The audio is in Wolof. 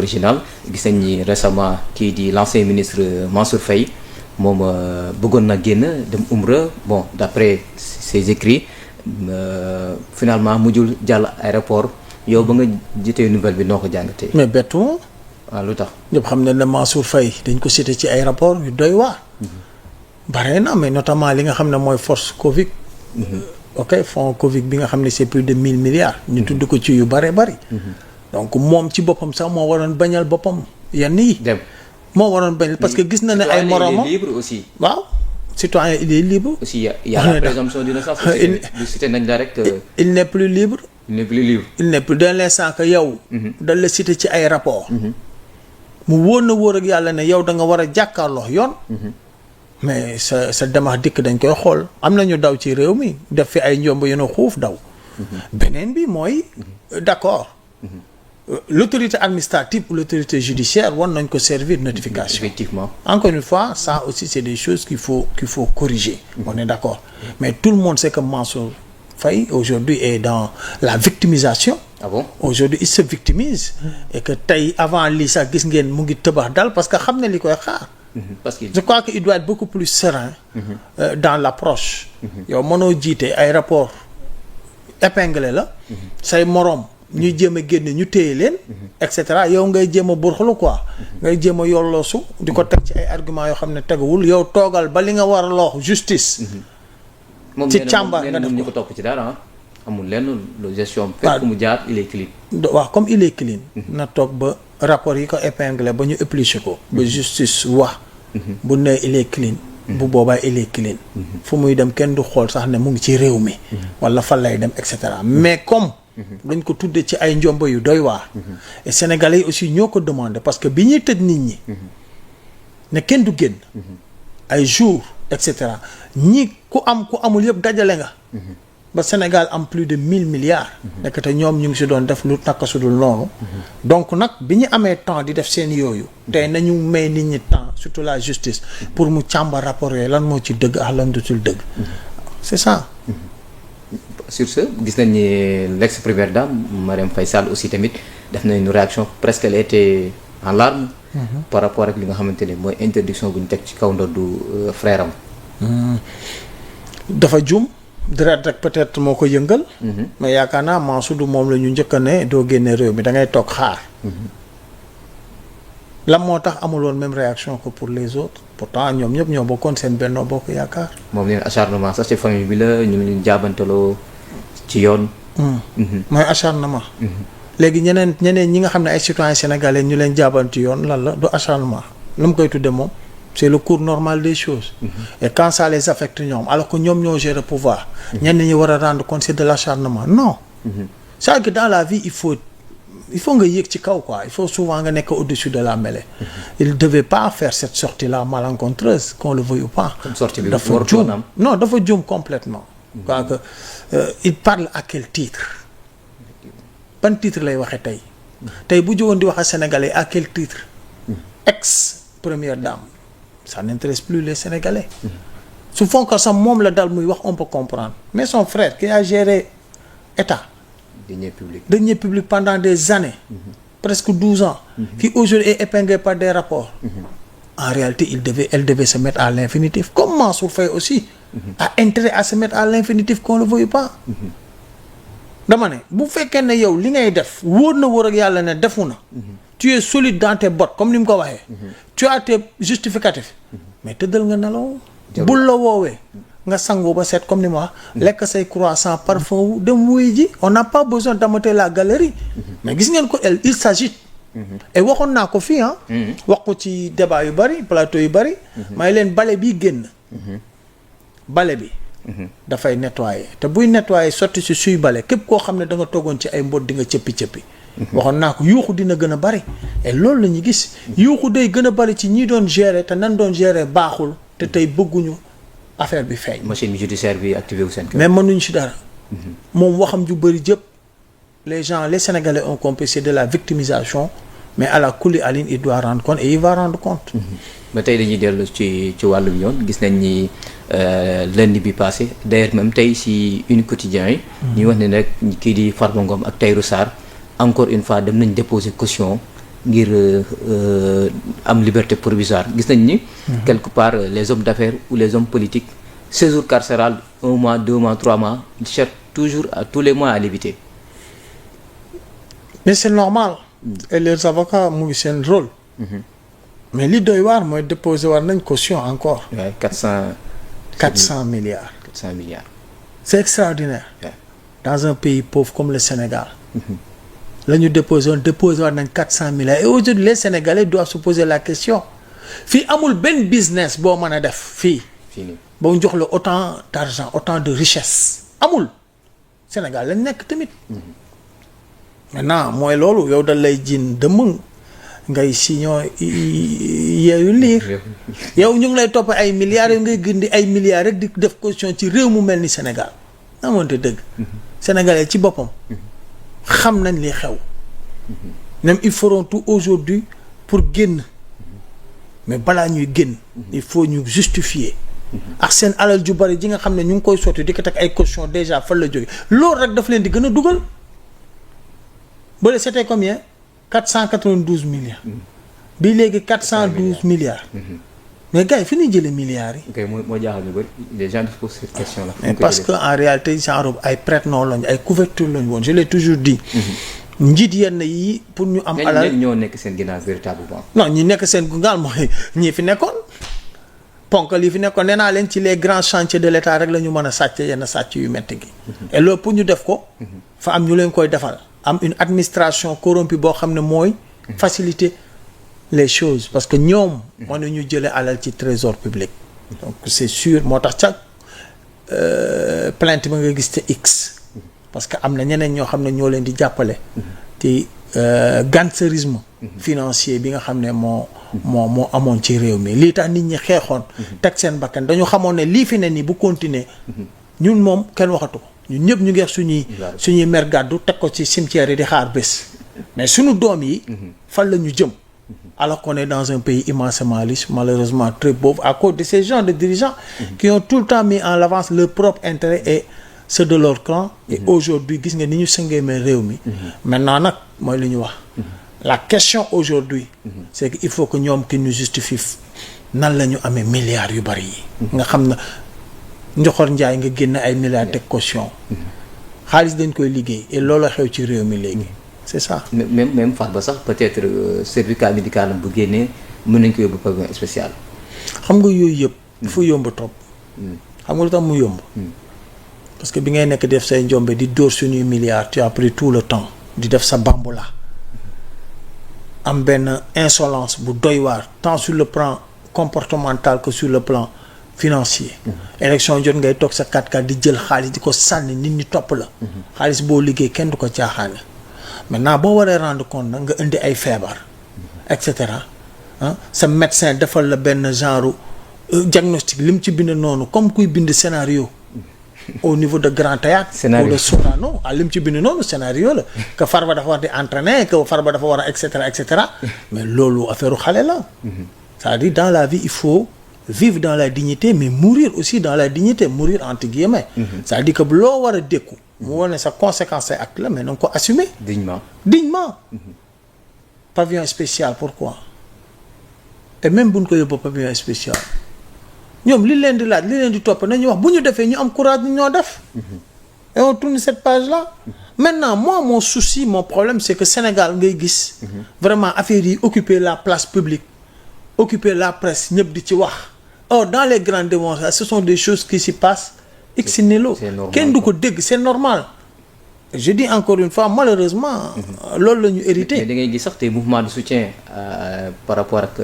original gis nañ ni récemment kii di l'ancien ministre Mansour Faye moom bëggoon na génn dem umra bon d'après ses écrits finalement mujjul jàll aéroport yow ba nga jitee nouvelle bi noo ko jàngatee. mais bettu waaw lu tax. ñëpp xam ne Mansour Faye dañ ko cité ci ay rapport yu doy waar. bare na mais notamment li nga xam ne mooy force Covid. ok fonds Covid bi nga xam ne c'est plus de 1000 milliards. ñu tudd ko ci yu bare bari. donc moom ci boppam sax moo waroon bañal boppam yenn yi. dem moo waroon bañal parce que gis na ne ay moromam il est libre aussi. waaw citoyen il est libre. aussi y a la présomption d'innocence aussi. du cité nañ la rek. il n'est plus libre. il n'est plus libre. il n'est plus dans l'instant que yow. dañ la cité ci ay rapport mu wóor na wóor ak yàlla ne yow da nga war a jàkkaarloo yoon. mais sa demax dikk dañ koy xool am na ñu daw ci réew mi def fi ay njomb yu ne xuuf daw. beneen bi mooy d'accord. L'autorité administrative ou l'autorité judiciaire war nañ ko servir notification. Effectivement. Encore une fois ça aussi c'est des choses qu'il faut corriger. On est d'accord mais tout le monde sait que Mansour Faye aujourd'hui est dans la victimisation. Ah bon? Aujourd'hui il se victimise. Et que tey avant lii sax gis ngeen mu ngi tëbax dal parce que xam ne li koy xaar. Parce que je crois que il doit être beaucoup plus serein. Dans l'approche. yow mënoo jiite ay rapport épinglé la. say moroom. ñuy jéem a génne ñu téye leen. et cetera yow ngay jéem a burxlu quoi. ngay jéem a yolloosu di ko teg ci ay arguments yoo xam ne teguwul yow toogal ba li nga war a loox justice. ci càmbar nga def ñu ko topp ci dara amul lenn lu gestion. waaw mu jaar il est clean. waaw comme il est clean. na toog ba rapport yi ko épinglé ba ñu épluché ko. ba justice wax. bu ne il est clean. bu boobaa il est clean. fu muy dem kenn du xool sax ne mu ngi ci réew mi. wala fan lay dem et cetera mais comme. dañ ko tuddee ci ay njombo yu doy waar. et sénégalais yi aussi ñoo ko demandé parce que bi ñuy tëj nit ñi. ne kenn du génn. ay jours et cetera ñi ku amul yëpp dajale nga. ba Sénégal am plus de 1000 milliards. nekk te ñoom ñu ngi si doon def lu naka su dul noonu. donc nag bi ñu amee temps di def seen yooyu. tey nañu may nit ñi temps surtout la justice. pour mu càmbar rapport yooyu lan moo ci dëgg ak lan dutul dëgg. c'est ça. Sur ce gis nañ ni l'ex-première dame Marième Faye Sall aussi tamit def na une réaction presque elle était en larmes. par rapport ak li nga xamante ne mooy interdiction bu ñu teg ci kaw ndoddu frère am. dafa juum direct rek peut-être moo ko yëngal. mais yaakaar naa Mansour du moom la ñu njëkk a ne doo génne réew mi da ngay toog xaar. lan moo tax amul woon même réaction que pour les autres pourtant ñoom ñëpp ñoo bokkoon seen Benno Bokk Yaakaar. moom nee na acharnement sax ci famille bi la ñu ngi jaabantaloo ci yoon. mooy acharnement. léegi ñeneen ñi nga xam ne ay citoyens sénégalais ñu leen jaabanti yoon lan la du acharnement lu mu koy tuddee moom c'est le cours normal des choses. et quand ça les affecte ñoom alors que ñoom ñoo gérer pouvoir. ñenn ñi war a rendre compte c'est de l'acharnement non. c'est que dans la vie il faut nga yéeg ci kaw quoi il faut souvent nga nekk au-dessus de la mêlée. il devait pas faire cette sortie là malencontreuse qu'on le veuille ou pas. dafa juum non dafa juum complètement. quoi que il parle à quel titre. ban titre lay waxee tey bu jógoon di wax a sénégalais à quel titre. ex première dame ça n'intéresse plus les sénégalais. su fekkoon sax moom la dal muy wax on peut comprendre mais son frère qui a géré état. deniers publics pendant des années. presque 12 ans. qui aujourd'hui est épinglé par des rapports. en réalité elle devait se mettre à l'infinitif comme Mansour Faye aussi. a intérêt à se mettre à l'infinitif qu'on le veuille pas. dama ne bu fekkee ne yow li ngay def wóor na wóor ak yàlla ne defu na. tu es solide dans tes bottes comme ni mu ko waxee. tu as tes justificatifs. mais tëddal nga nelaw. bul la woowee. nga sangu ba seet comme ni ma wax. lekk say croissant parfum wu dem wuy ji on n'a pas besoin d'ameuter la galerie. mais gis ngeen ko il s'agit. et waxoon naa ko fii wax ko ci débat yu bari plateau yu bari. may leen bale bi génn. bale bi. dafay nettoyer te buy nettoyer sotti si suy bale képp koo xam ne da nga toogoon ci ay mbot di nga cëppi. waxoon naa ko yuuxu dina gën a bari. et loolu la ñu gis. yuuxu day gën a bari ci ñi doon gérer te nan doon gérer baaxul te tey bëgguñu affaire bi feeñ. machine judiciaire bi activé wu seen kër. mais mënuñ ci dara. moom waxam ju bari jëpp les Sénégalais ont compris c'est de la victimisation mais à la kulli aline il doit rendre compte et il va rendre compte. ba tey dañuy dellu ci wàllum yoon gis nañ ni lundi bi passé d'ailleurs même tey si une quotidien yi. ñuy wax ne nag kii di Farba Ngom ak Tahirou Sarr encore une fois dem nañ déposer caution ngir am liberté provisoire gis nañ ni. quelque part les hommes d'affaires ou les hommes politiques séjour carcéral 1 mois 2 mois 3 mois ils cherchent toujours à tous les mois à l'éviter. mais c'est normal. et les avocats mu ngi seen rôle. mais li doy waar mooy déposer war nañ caution encore. waaye 400 milliards. 400 milliards. c'est extraordinaire. Ouais. dans un pays pauvre comme le Sénégal. la ñu déposer war nañ 400 milliards et aujourd'hui les Sénégalais doivent se poser la question fii amul benn business boo mën a def fii. fini ba mu jox la autant d'argent autant de richesse amul Sénégal lañ nekk tamit. maintenant mooy loolu yow da lay jiin dëmm ngay signon yeeyu liir yow ñu ngi lay topp ay milliards yow ngay gindi ay milliards rek di def caution ci réew mu mel ni Sénégal na moonte dëgg. Sénégalais ci boppam xam nañ li xew. même ils feront tout aujourd'hui pour génn mais balaa ñuy génn il faut ñu justifier. ak seen alal ju bari ji nga xam ne ñu ngi koy sotti di ko teg ay caution déjà fan la jóge loolu rek daf leen di gën a dugal. bële c'était combien 492 milliards. bii léegi 412 milliards. mais gars yi fi ñuy jëlee milliards yi. ok moo jaaxal ñu bëri les gens se posent cette question là. mais parce que en réalité genre ay prête-nom lañu ay couverture lañu woon je l'ai toujours dit. njiit yenn yi pour ñu am. alal ñoo nekk seen ginnaaw véritablement. non ñi nekk seen gungaal mooy ñii fi nekkoon. ponk lii fi nekkoon nee naa leen ci les grands chantiers de l'État rek la ñu mën a sàcc yenn sàcc yu métti gi. et loolu pour ñu def ko. fa am ñu leen koy defal. am une administration corrompue boo xam ne mooy. faciliter les choses parce que ñoom. mënuñu jëlee alal ci trésor public. donc c'est sûr moo tax ca plainte ba nga gis te X. parce que am na ñeneen ñoo xam ne ñoo leen di jàppale. ci gangsterisme financier bi nga xam ne moo amoon ci réew mi lii tax nit ñi xeexoon. teg seen bakkan dañu xamoon ne lii fi ne nii bu continuer ñun moom kenn waxatu ko ñun ñëpp ñu ngi wax suñuy mer gàddu teg ko ci cimetière yi di xaar bés. mais suñu doom yi. fan la ñu jëm. alors qu'on est dans un pays immensément riche malheureusement très pauvre à cause de ces gens de dirigeants. qui ont tout le temps mis en avance leur propre intérêt et ceux de leur clan. et aujourd'hui gis nga ni ñu sëngeemee réew mi. maintenant nag mooy li ñu wax. la question aujourd'hui c'est que il faut que ñoom ki ñu justifie nan la ñu amee milliards yu bari yi. nga xam na Njoxor Njaay nga génn ay milliards teg caution. xaalis dañ koy liggéey et loolu xew ci réew mi léegi. c'est ça. même Farba sax peut-être certificat médical bu génnee mën nañ ko yóbbu pavillon spécial. xam nga yooyu yëpp. dafa yomb trop. xam nga lu tax mu yomb. parce que bi ngay nekk def say njombe di dóor suñuy milliards tu as pris tout le temps di def sa bamboula. am benn insolence bu doy waar tant sur le plan comportemental que sur le plan financier. élection jot ngay toog sa 4x4 di jël xaalis di ko sànni nit ñi topp la. xaalis boo liggéey kenn du ko caaxaane. maintenant boo waree rendre compte nag nga indi ay feebar. et cetera sa médecin defal la benn genre diagnostic li mu ci bind noonu comme kuy bind scénario. au niveau de Grand Théâtre ou de Sorano li mu ci bind noonu scénario la que Farba dafa war di entraîner que Farba dafa war a et cetera mais loolu affaire xale la. c'est-à-dire dans la vie il faut vivre dans la dignité mais mourir aussi dans la dignité mourir entre guillemets. c'est-à-dire que loo war a dékku. mu wane sa conséquence say acte la mais na nga ko assumer. dignement. pavillon spécial pourquoi et même buñ ko yóbbu pavillon spécial. ñoom li leen di laaj li leen di topp nañu wax bu ñu defee ñu am courage ñu ñoo def. et on tourne cette page là. maintenant moi mon souci mon problème c'est que Sénégal ngay gis. vraiment affaire yi occuper la place publique occuper la presse ñëpp di ci wax. or dans les grandes démonstrations ce sont des choses qui s'y passent ex nihilo kenn du ko dégg c'est normal. je dis encore une fois malheureusement. loolu la ñu hérité. mais da ngay gis sax te mouvement de soutien par rapport ak